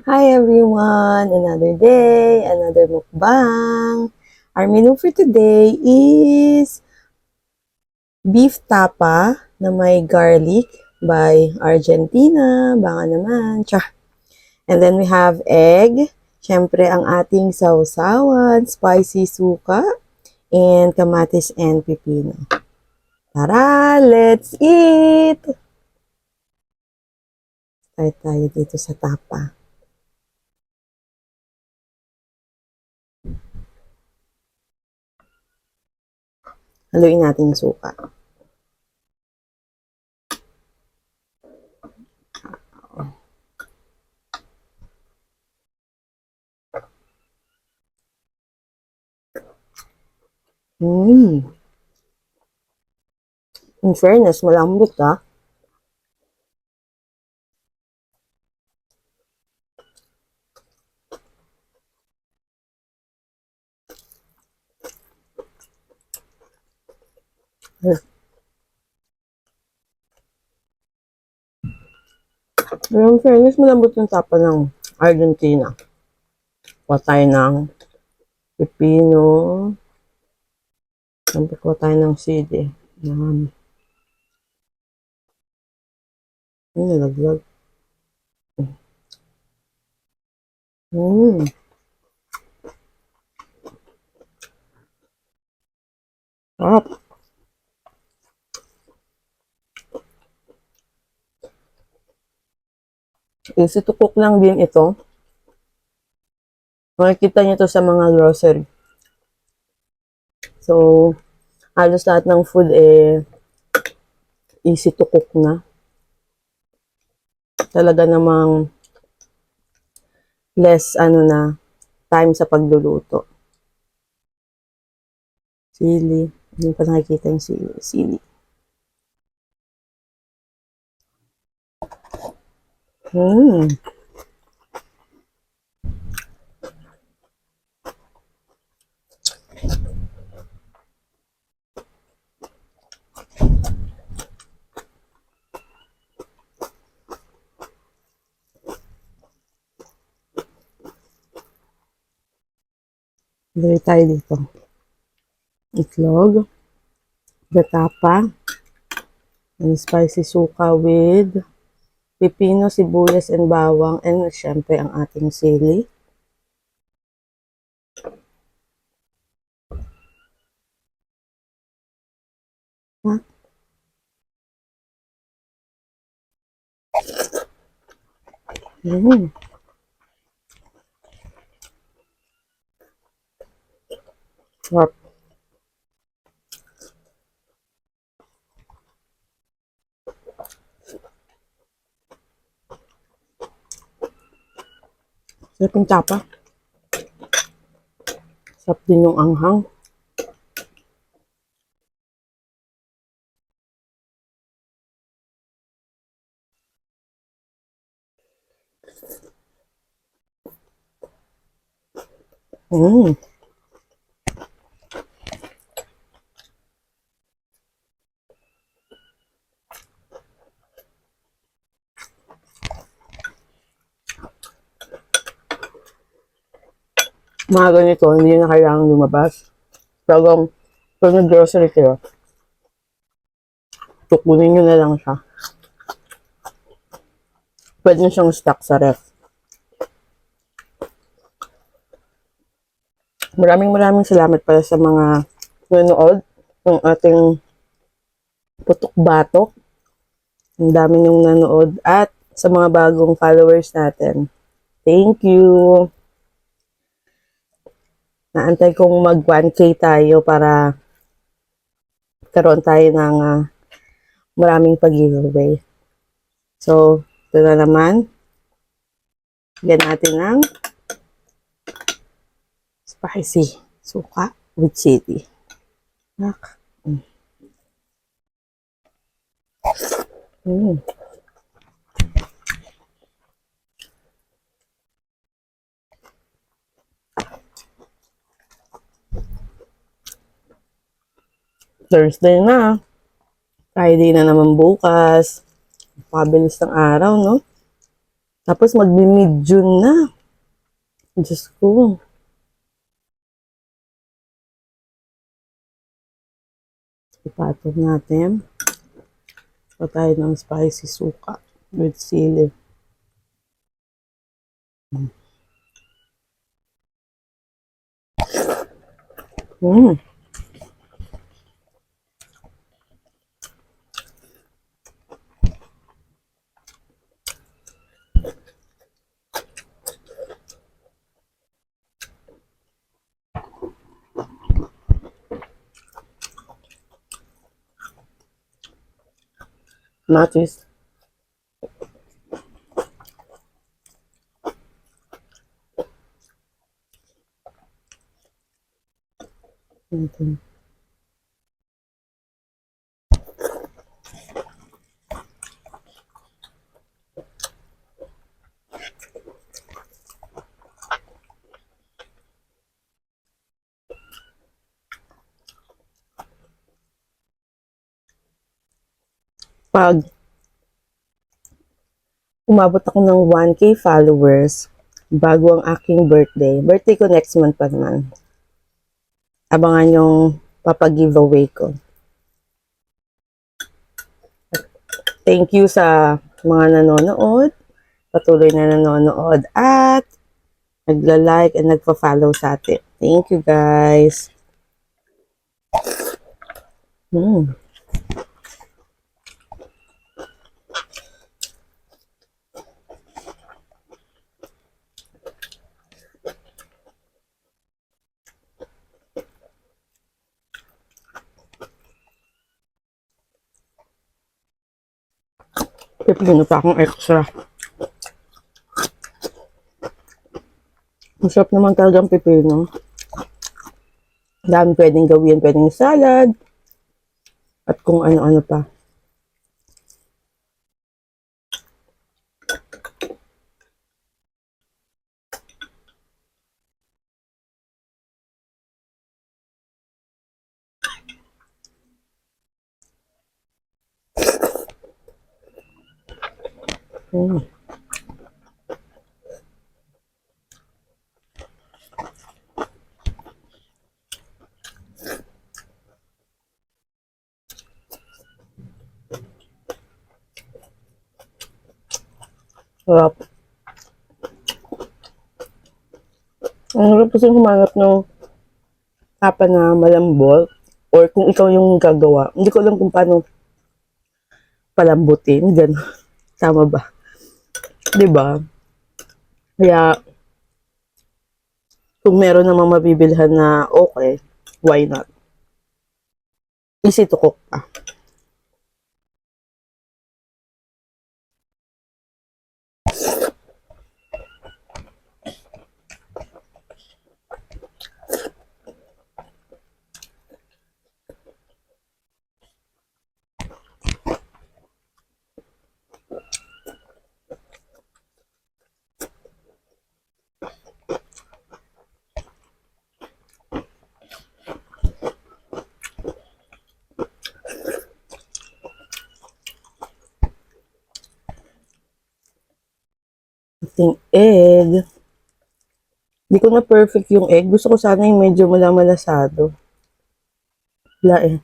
Hi everyone! Another day, another mukbang. Our menu for today is beef tapa na may garlic by Argentina. Baka naman. Tsa. And then we have egg. Siyempre ang ating sausawan, spicy suka, and kamatis and pipino. Tara, let's eat! Start tayo dito sa tapa. Haluin natin yung suka. In fairness, malambot ah. Pero in fairness, malambot yung tapa ng Argentina. Kuha tayo ng pipino. Siyempre, kuha tayo ng sili. Yan. Yung nalaglag. Sarap. Easy to cook lang din ito. Makikita niyo to sa mga grocery. So, halos lahat ng food easy to cook na. Talaga namang less time sa pagluluto. Sili. Hindi pa nakikita yung sili. Sili. Lagay tayo dito. Itlog. Gatapa. And spicy suka with pipino, sibuyas, and bawang. And syempre ang ating sili. Sarap. Sarap yung tapa. Sarap din yung anghang. Mga ganito, hindi na kailangan lumabas. Talagang, pag nag-grocery kayo, tukunin nyo na lang siya. Pwede nyo siyang stock sa ref. Maraming salamat pala sa mga nanonood ng ating putok-batok. Ang dami niyong nanood at sa mga bagong followers natin. Thank you! Naantay kong mag 1K tayo para karoon tayo ng maraming pag-giveaway. So, ito na naman. Yan natin ng spicy suka with chili. Thursday na. Friday na naman bukas. Pabilis ng araw, no? Tapos magbi-mid-June na. Diyos ko. Ipatong natin. Pa tayo ng spicy suka with sili. Mm. Matis. Natin. Pag umabot ako ng 1K followers bago ang aking birthday. Birthday ko next month pa naman. Abangan yung papag-giveaway ko. Thank you sa mga nanonood, patuloy na nanonood at nagla-like and nagpa-follow sa atin. Thank you guys. Pipino pa akong extra. Masarap naman talagang pipino. Dami pwedeng gawin, pwedeng salad, at kung ano-ano pa. Sarap. Ang hirap kasi humanap ng tapa na malambot or kung ikaw yung gagawa. Hindi ko alam kung paano palambutin. Ganun. Tama ba? Diba? Kaya, kung meron namang mabibilhan na okay, why not? Easy to cook pa. Ating egg. Hindi ko na perfect yung egg. Gusto ko sana yung medyo malamalasado. Wala eh.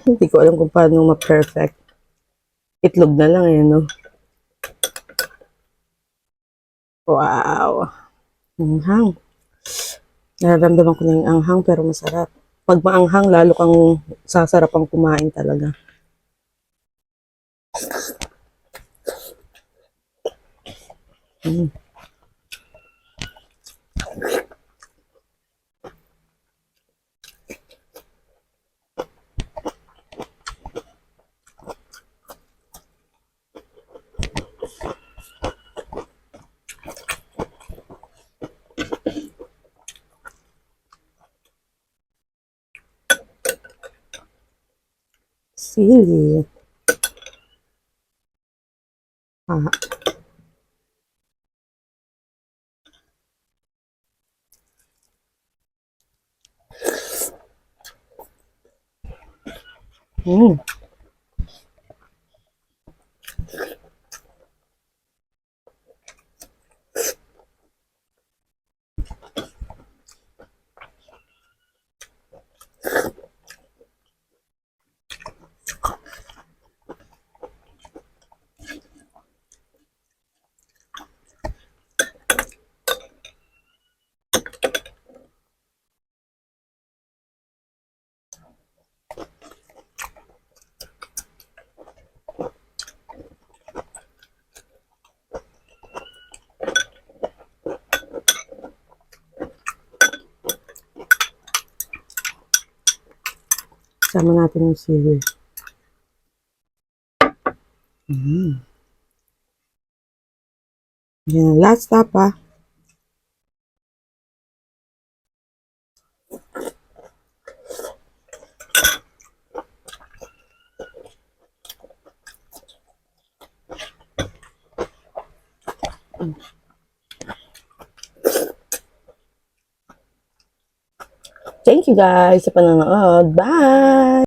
Hindi ko alam kung paano ma-perfect. Itlog na lang eh, no? Wow! Anghang. Nararamdaman ko na yung anghang pero masarap. Pag maanghang, lalo kang sasarapang kumain talaga. Sili. Ah. Mm. Isama natin yung sili. Yan, last tapa. Thank you guys sa panonood. Bye!